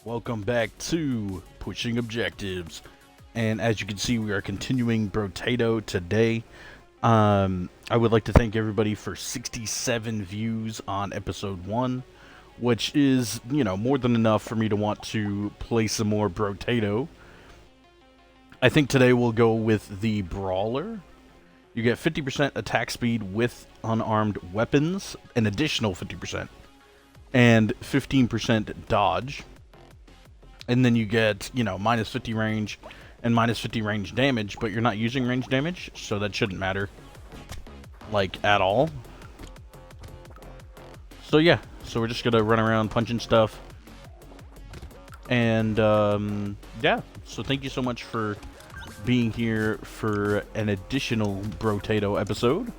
Welcome back to Pushing Objectives, and as you can see, we are continuing Brotato today. I would like to thank everybody for 67 views on episode 1, which is, more than enough for me to want to play some more Brotato. I think today we'll go with the Brawler. You get 50% attack speed with unarmed weapons, an additional 50%, and 15% dodge. And then you get, minus 50 range and minus 50 range damage, but you're not using range damage, so that shouldn't matter, at all. So yeah, so we're just gonna run around punching stuff. And, yeah, so thank you so much for being here for an additional Brotato episode.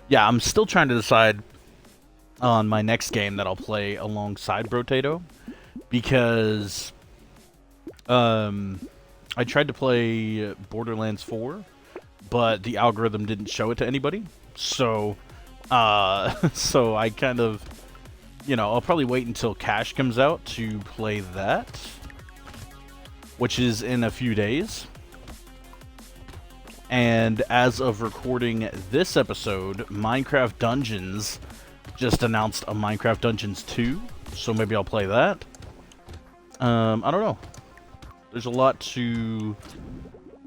Yeah, I'm still trying to decide on my next game that I'll play alongside Brotato, because I tried to play Borderlands 4, but the algorithm didn't show it to anybody. So so I kind of, I'll probably wait until Cash comes out to play that, which is in a few days. And as of recording this episode, Minecraft Dungeons just announced a Minecraft Dungeons 2, so maybe I'll play that. I don't know. There's a lot to...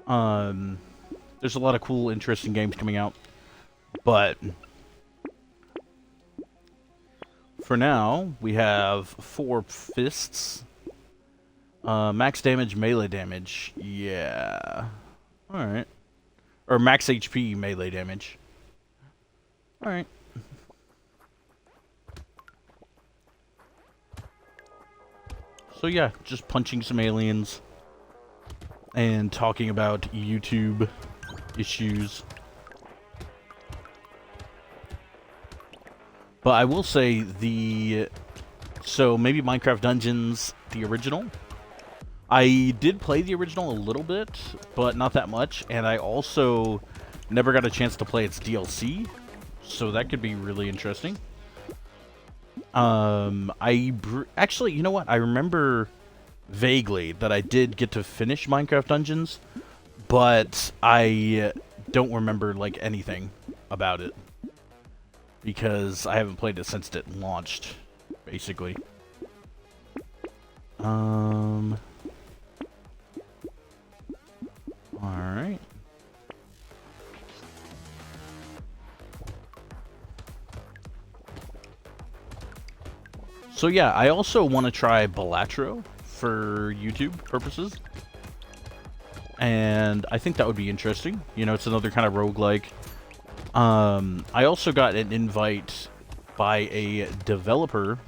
there's a lot of cool, interesting games coming out. But for now, we have 4 fists. Max damage, melee damage. Yeah. Alright. Or max HP, melee damage. Alright. So yeah, just punching some aliens and talking about YouTube issues. But I will say so maybe Minecraft Dungeons, the original. I did play the original a little bit, but not that much, and I also never got a chance to play its DLC, so that could be really interesting. Actually, you know what? I remember vaguely that I did get to finish Minecraft Dungeons, but I don't remember, anything about it, because I haven't played it since it launched, basically. Alright. So yeah, I also want to try Brotato for YouTube purposes. And I think that would be interesting. It's another kind of roguelike. I also got an invite by a developer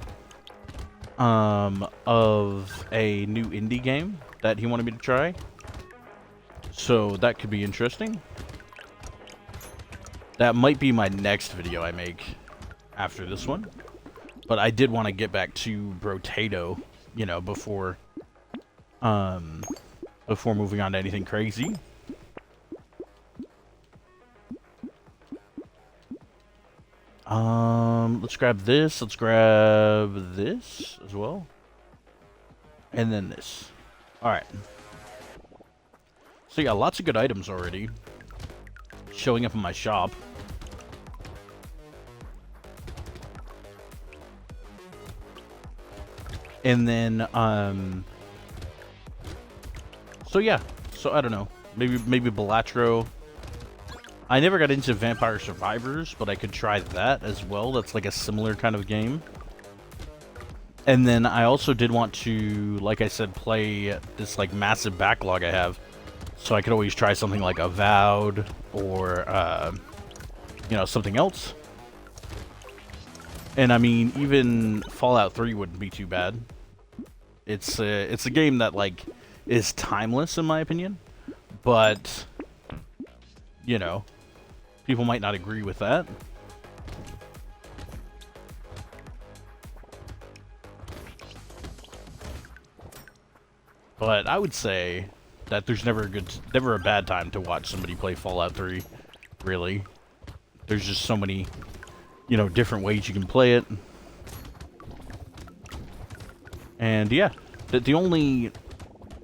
of a new indie game that he wanted me to try. So that could be interesting. That might be my next video I make after this one. But I did want to get back to Brotato, before moving on to anything crazy. Let's grab this. Let's grab this as well. And then this. Alright. So yeah, lots of good items already showing up in my shop. And then, so yeah, so I don't know, maybe Brotato. I never got into Vampire Survivors, but I could try that as well. That's a similar kind of game. And then I also did want to, like I said, play this massive backlog I have. So I could always try something like Avowed or, something else. And I mean, even Fallout 3 wouldn't be too bad. It's a game that is timeless in my opinion, but people might not agree with that. But I would say that there's never a bad time to watch somebody play Fallout 3. Really, there's just so many you know, different ways you can play it. And yeah, the only,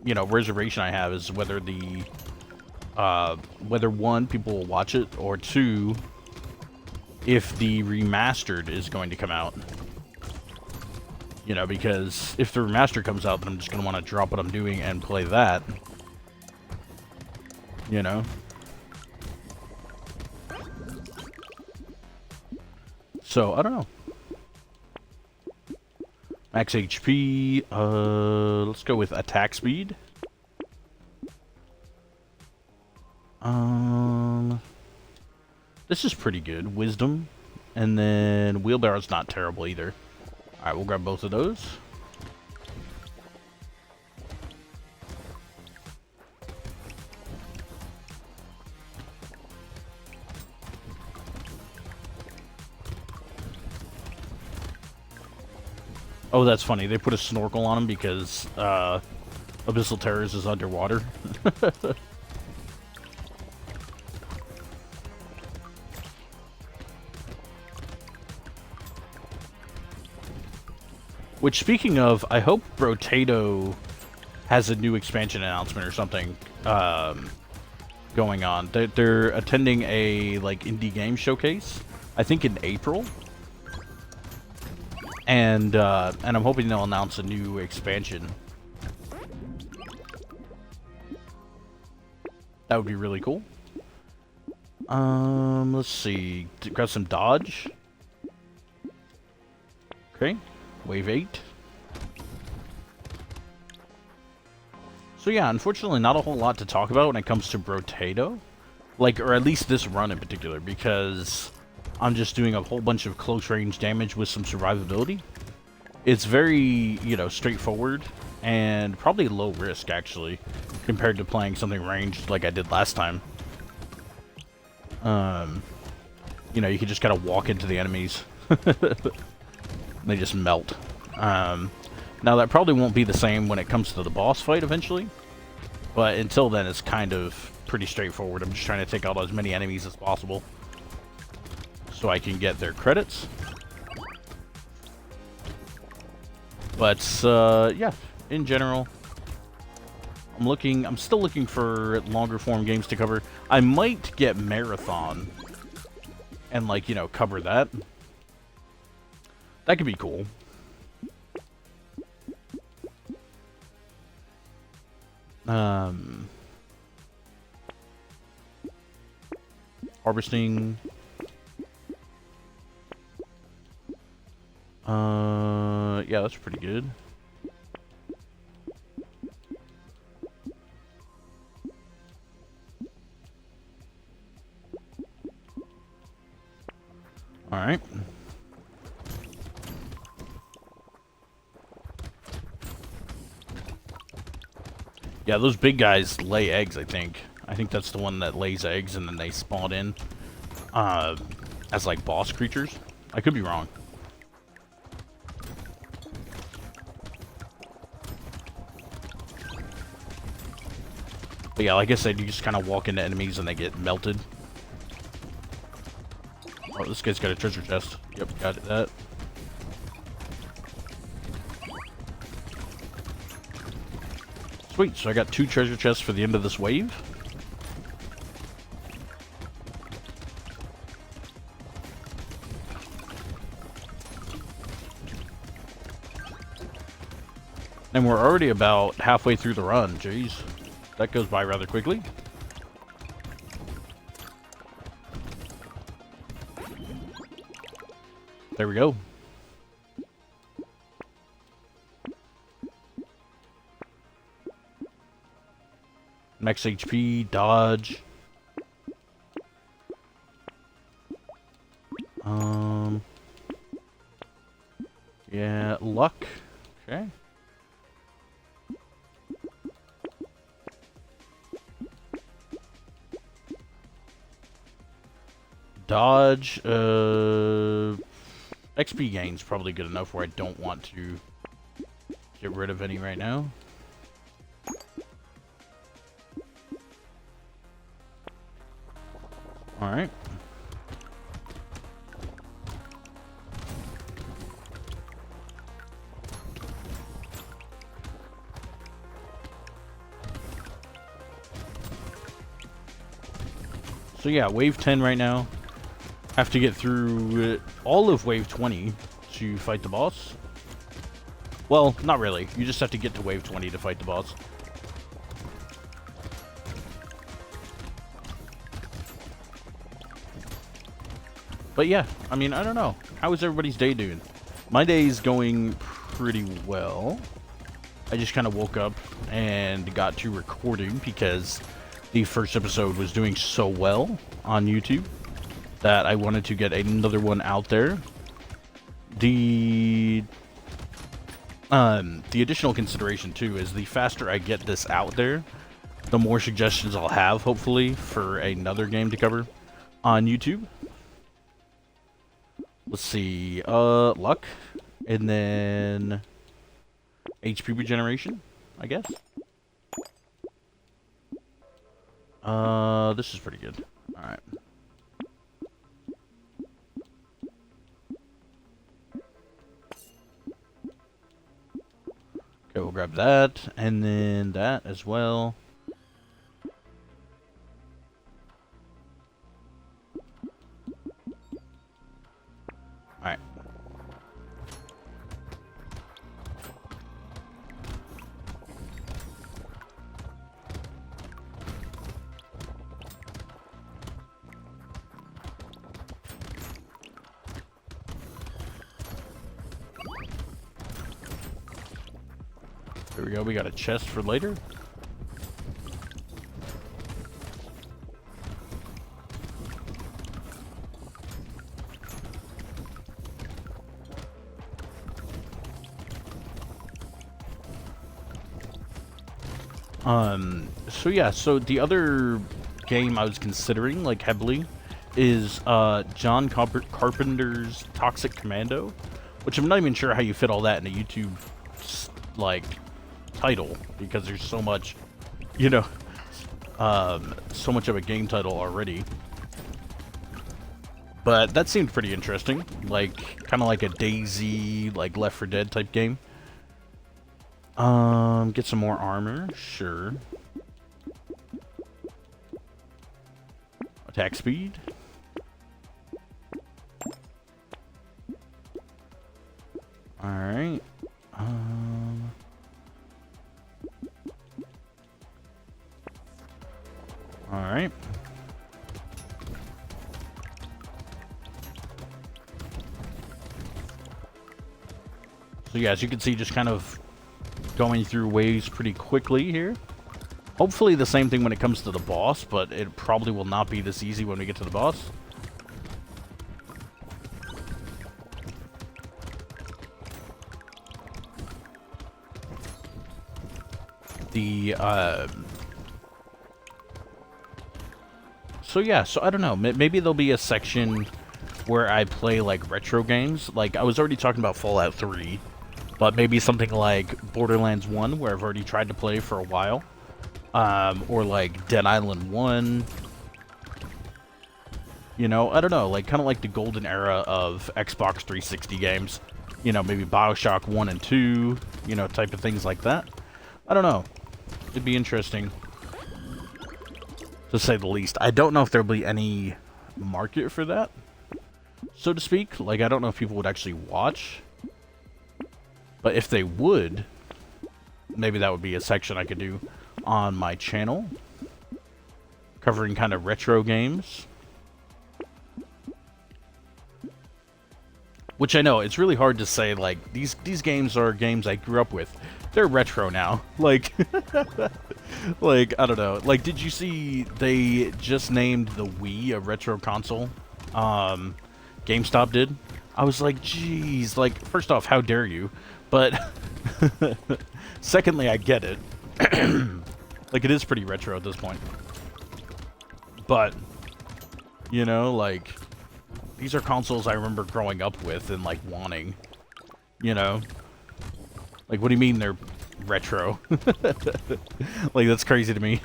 you know, reservation I have is whether the, whether one, people will watch it, or two, if the remastered is going to come out. You know, because if the remaster comes out, then I'm just going to want to drop what I'm doing and play that. You know? So, I don't know. Max HP, let's go with attack speed. This is pretty good. Wisdom. And then wheelbarrow's not terrible either. Alright, we'll grab both of those. Oh, that's funny. They put a snorkel on him because Abyssal Terrors is underwater. Which, speaking of, I hope Brotato has a new expansion announcement or something going on. They're attending a like indie game showcase, I think in April, and I'm hoping they'll announce a new expansion. That would be really cool. Let's see. Grab some dodge. Okay. Wave 8. So yeah, unfortunately not a whole lot to talk about when it comes to Brotato. Like, or at least this run in particular, because I'm just doing a whole bunch of close range damage with some survivability. It's very, you know, straightforward, and probably low risk, actually, compared to playing something ranged like I did last time. You know, you can just kind of walk into the enemies. They just melt. Now, that probably won't be the same when it comes to the boss fight eventually. But until then, it's kind of pretty straightforward. I'm just trying to take out as many enemies as possible so I can get their credits. But, yeah, in general, I'm still looking for longer form games to cover. I might get Marathon and, like, you know, cover that. That could be cool. Harvesting. Yeah, that's pretty good. All right. Yeah, those big guys lay eggs, I think. I think that's the one that lays eggs and then they spawn in as, like, boss creatures. I could be wrong. But yeah, like I said, you just kind of walk into enemies and they get melted. Oh, this guy's got a treasure chest. Yep, got that. Sweet, so I got 2 treasure chests for the end of this wave. And we're already about halfway through the run. Jeez, that goes by rather quickly. There we go. Max HP, dodge. Yeah, luck. Okay. Dodge, XP gain's probably good enough where I don't want to get rid of any right now. Alright. So yeah, wave 10 right now. Have to get through all of wave 20 to fight the boss. Well, not really. You just have to get to wave 20 to fight the boss. But yeah, I mean, I don't know. How is everybody's day doing? My day's going pretty well. I just kind of woke up and got to recording because the first episode was doing so well on YouTube that I wanted to get another one out there. The additional consideration too is the faster I get this out there, the more suggestions I'll have, hopefully, for another game to cover on YouTube. Let's see, luck, and then HP regeneration, I guess. This is pretty good. Alright. Okay, we'll grab that, and then that as well. Alright. There we go, we got a chest for later. So yeah, so the other game I was considering, like, heavily is, John Carpenter's Toxic Commando, which I'm not even sure how you fit all that in a YouTube, like, title, because there's so much, you know, so much of a game title already. But that seemed pretty interesting, like, kind of like a DayZ, like, Left 4 Dead type game. Get some more armor, sure. Attack speed. Alright. Alright. So yeah, as you can see, just kind of going through waves pretty quickly here. Hopefully the same thing when it comes to the boss, but it probably will not be this easy when we get to the boss. So yeah, so I don't know, maybe there'll be a section where I play, like, retro games. Like, I was already talking about Fallout 3, but maybe something like Borderlands 1, where I've already tried to play for a while. Or, like, Dead Island 1. You know, I don't know, like, kind of like the golden era of Xbox 360 games. You know, maybe Bioshock 1 and 2, you know, type of things like that. I don't know. It'd be interesting, to say the least. I don't know if there'll be any market for that, so to speak. Like, I don't know if people would actually watch. But if they would, maybe that would be a section I could do on my channel, covering kind of retro games. Which I know, it's really hard to say, like, these games are games I grew up with. They're retro now. Like, like, I don't know. Like, did you see they just named the Wii a retro console? GameStop did. I was like, geez, like, first off, how dare you? But, secondly, I get it. Like, it is pretty retro at this point. But, you know, like, these are consoles I remember growing up with and, like, wanting. You know? Like, what do you mean they're retro? Like, that's crazy to me.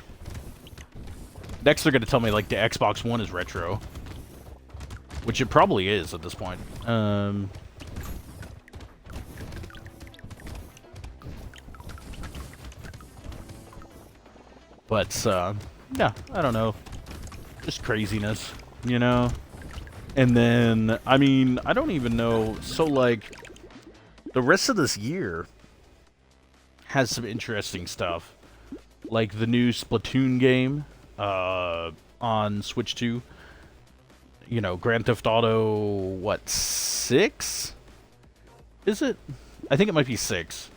Next, they're gonna tell me, like, the Xbox One is retro. Which it probably is at this point. But, yeah, I don't know. just craziness, you know? And then, I mean, I don't even know. So, like, the rest of this year has some interesting stuff. Like the new Splatoon game on Switch 2. You know, Grand Theft Auto, what, 6? Is it? I think it might be 6.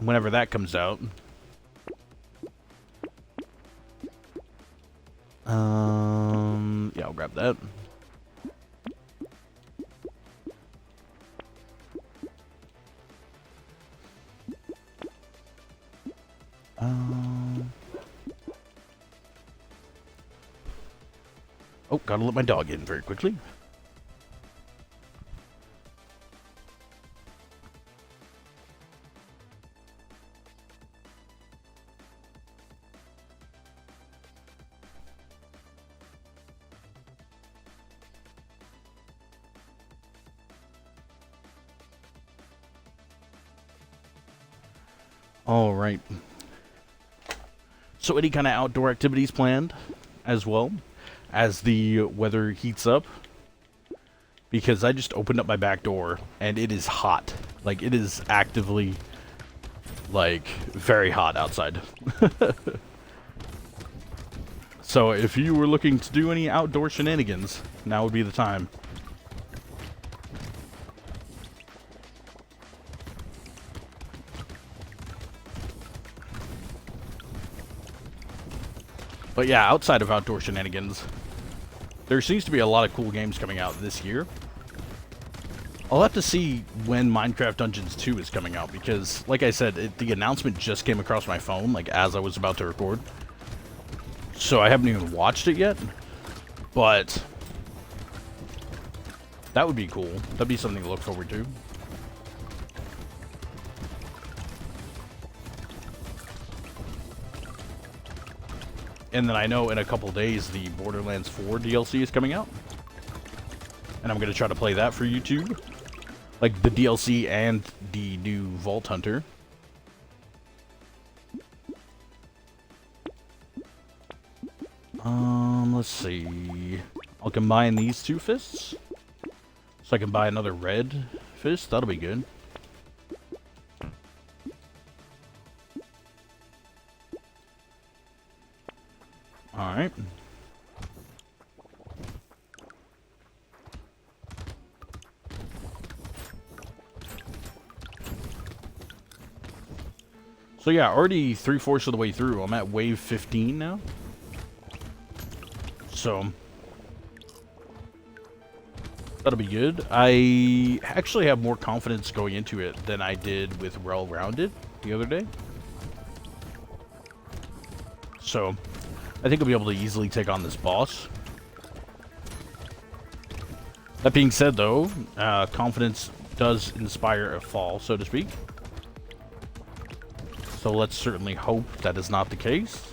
Whenever that comes out. Yeah, I'll grab that. Oh, gotta let my dog in very quickly. All right. So any kind of outdoor activities planned as well as the weather heats up? Because I just opened up my back door and it is hot. Like, it is actively, like, very hot outside. So if you were looking to do any outdoor shenanigans, now would be the time. But yeah, outside of outdoor shenanigans, there seems to be a lot of cool games coming out this year. I'll have to see when Minecraft Dungeons 2 is coming out, because, like I said, the announcement just came across my phone, like, as I was about to record. So I haven't even watched it yet, but that would be cool. That'd be something to look forward to. And then I know in a couple days the Borderlands 4 DLC is coming out. And I'm going to try to play that for YouTube. Like the DLC and the new Vault Hunter. Let's see. I'll combine these two fists. So I can buy another red fist. That'll be good. Alright. So yeah, already 3/4 of the way through. I'm at wave 15 now. So that'll be good. I actually have more confidence going into it than I did with Well-Rounded the other day. So I think I'll be able to easily take on this boss. That being said, though, confidence does inspire a fall, so to speak. So let's certainly hope that is not the case.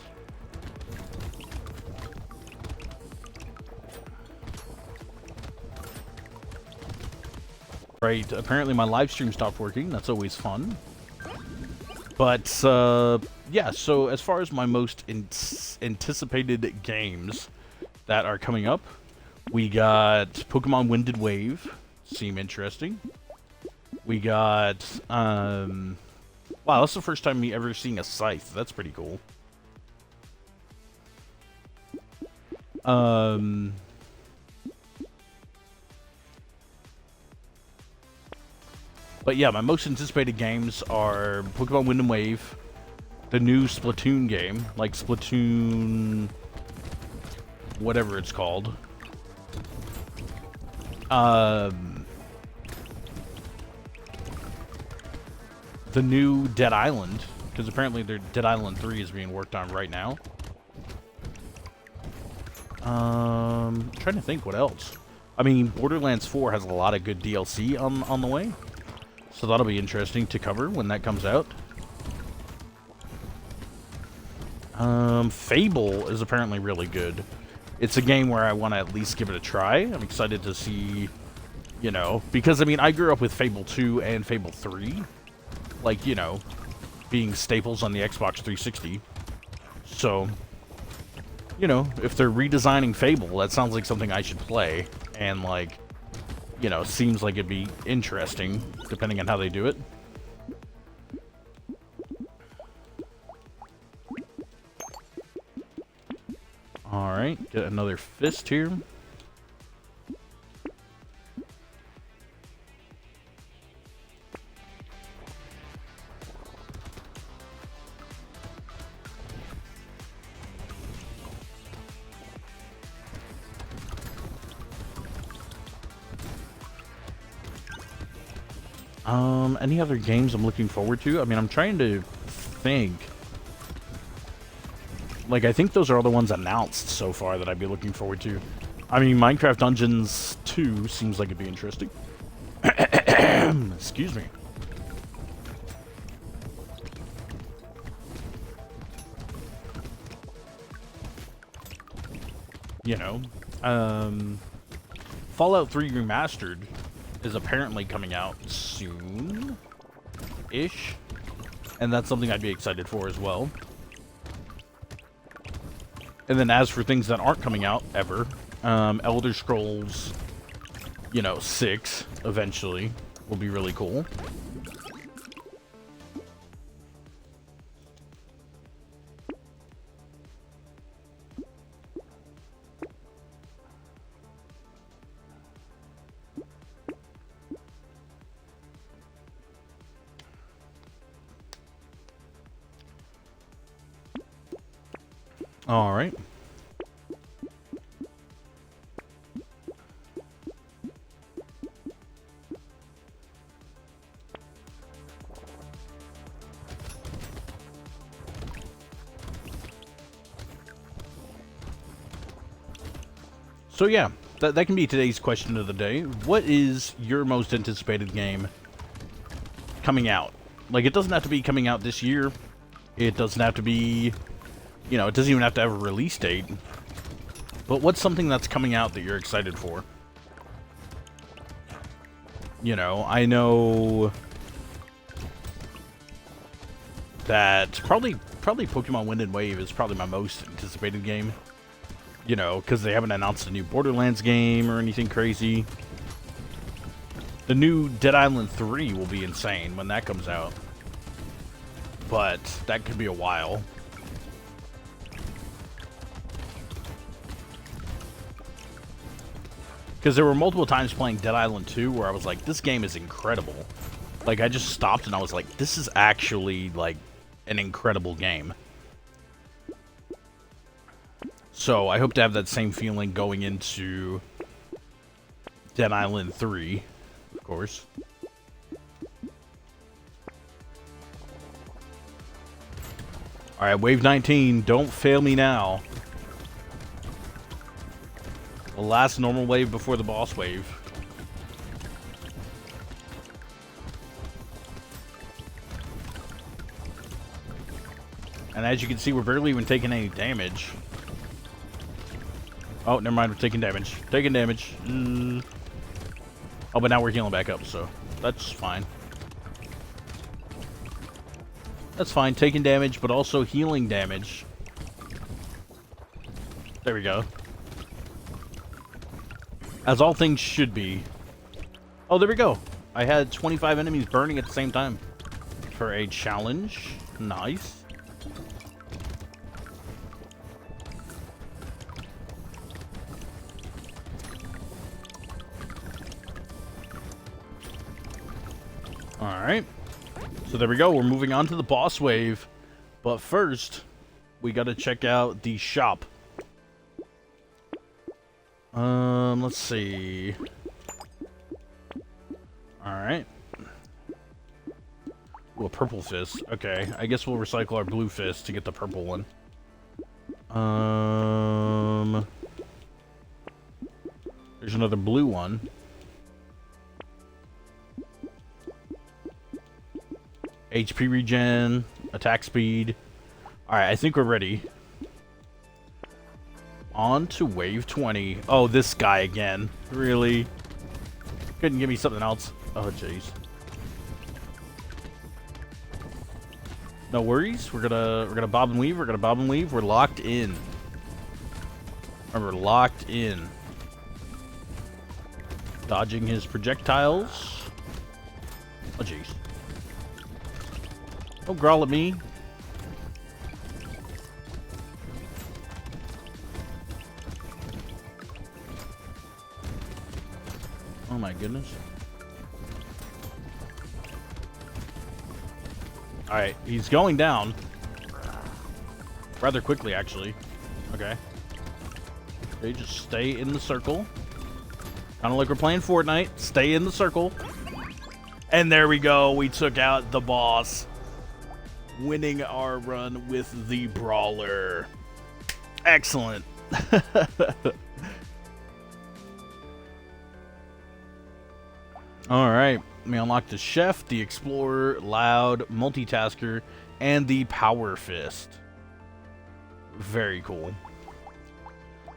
Right, apparently my live stream stopped working. That's always fun. But, yeah, so as far as my most anticipated games that are coming up, we got Pokemon Wind and Wave. Seem interesting. We got, wow, that's the first time me ever seeing a scythe. That's pretty cool. But yeah, my most anticipated games are Pokemon Wind and Wave, the new Splatoon game, like Splatoon, whatever it's called. The new Dead Island, because apparently their Dead Island 3 is being worked on right now. I'm trying to think what else. I mean, Borderlands 4 has a lot of good DLC on the way. So that'll be interesting to cover when that comes out. Fable is apparently really good. It's a game where I want to at least give it a try. I'm excited to see, you know, because I mean, I grew up with Fable 2 and Fable 3. Like, you know, being staples on the Xbox 360. So, you know, if they're redesigning Fable, that sounds like something I should play. And, like, you know, seems like it'd be interesting, depending on how they do it. Alright, get another fist here. Any other games I'm looking forward to? I mean, I'm trying to think. Like, I think those are all the ones announced so far that I'd be looking forward to. I mean, Minecraft Dungeons 2 seems like it'd be interesting. Excuse me. You know, Fallout 3 Remastered is apparently coming out soon-ish, and that's something I'd be excited for as well. And then as for things that aren't coming out ever, Elder Scrolls, you know, 6 eventually will be really cool. All right. So yeah, that can be today's question of the day. What is your most anticipated game coming out? Like, it doesn't have to be coming out this year. It doesn't have to be, you know, it doesn't even have to have a release date. But what's something that's coming out that you're excited for? You know, I know that probably Pokemon Wind and Wave is probably my most anticipated game. You know, because they haven't announced a new Borderlands game or anything crazy. The new Dead Island 3 will be insane when that comes out. But that could be a while. Because there were multiple times playing Dead Island 2 where I was like, this game is incredible. Like, I just stopped and I was like, this is actually, like, an incredible game. So, I hope to have that same feeling going into Dead Island 3, of course. Alright, Wave 19, don't fail me now. The last normal wave before the boss wave. And as you can see, we're barely even taking any damage. Oh, never mind, we're taking damage. Taking damage. Oh, but now we're healing back up, so that's fine. That's fine, taking damage, but also healing damage. There we go. As all things should be. Oh, there we go. I had 25 enemies burning at the same time. For a challenge. Nice. Alright. So there we go. We're moving on to the boss wave. But first, we gotta check out the shop. Let's see. Alright. Ooh, a purple fist. Okay, I guess we'll recycle our blue fist to get the purple one. There's another blue one. HP regen, attack speed. Alright, I think we're ready. On to wave 20. Oh, this guy again. Really? Couldn't give me something else. Oh, jeez. No worries. We're gonna bob and weave. We're gonna bob and weave. We're locked in. Remember, locked in. Dodging his projectiles. Oh, jeez. Don't growl at me. Oh my goodness. Alright, he's going down. Rather quickly, actually. Okay. Okay, just stay in the circle. Kind of like we're playing Fortnite. Stay in the circle. And there we go. We took out the boss. Winning our run with the Brawler. Excellent. Alright. We unlock the Chef, the Explorer, Loud, Multitasker, and the Power Fist. Very cool.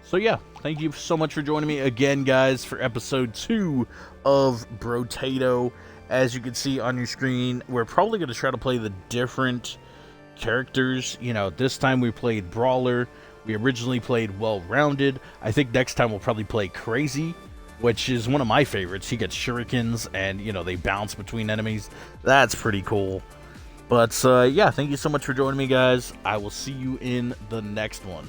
So yeah, thank you so much for joining me again, guys, for episode 2 of Brotato. As you can see on your screen, we're probably going to try to play the different characters. You know, this time we played Brawler. We originally played Well-Rounded. I think next time we'll probably play Crazy, which is one of my favorites. He gets shurikens, and, you know, they bounce between enemies. That's pretty cool. But, yeah, thank you so much for joining me, guys. I will see you in the next one.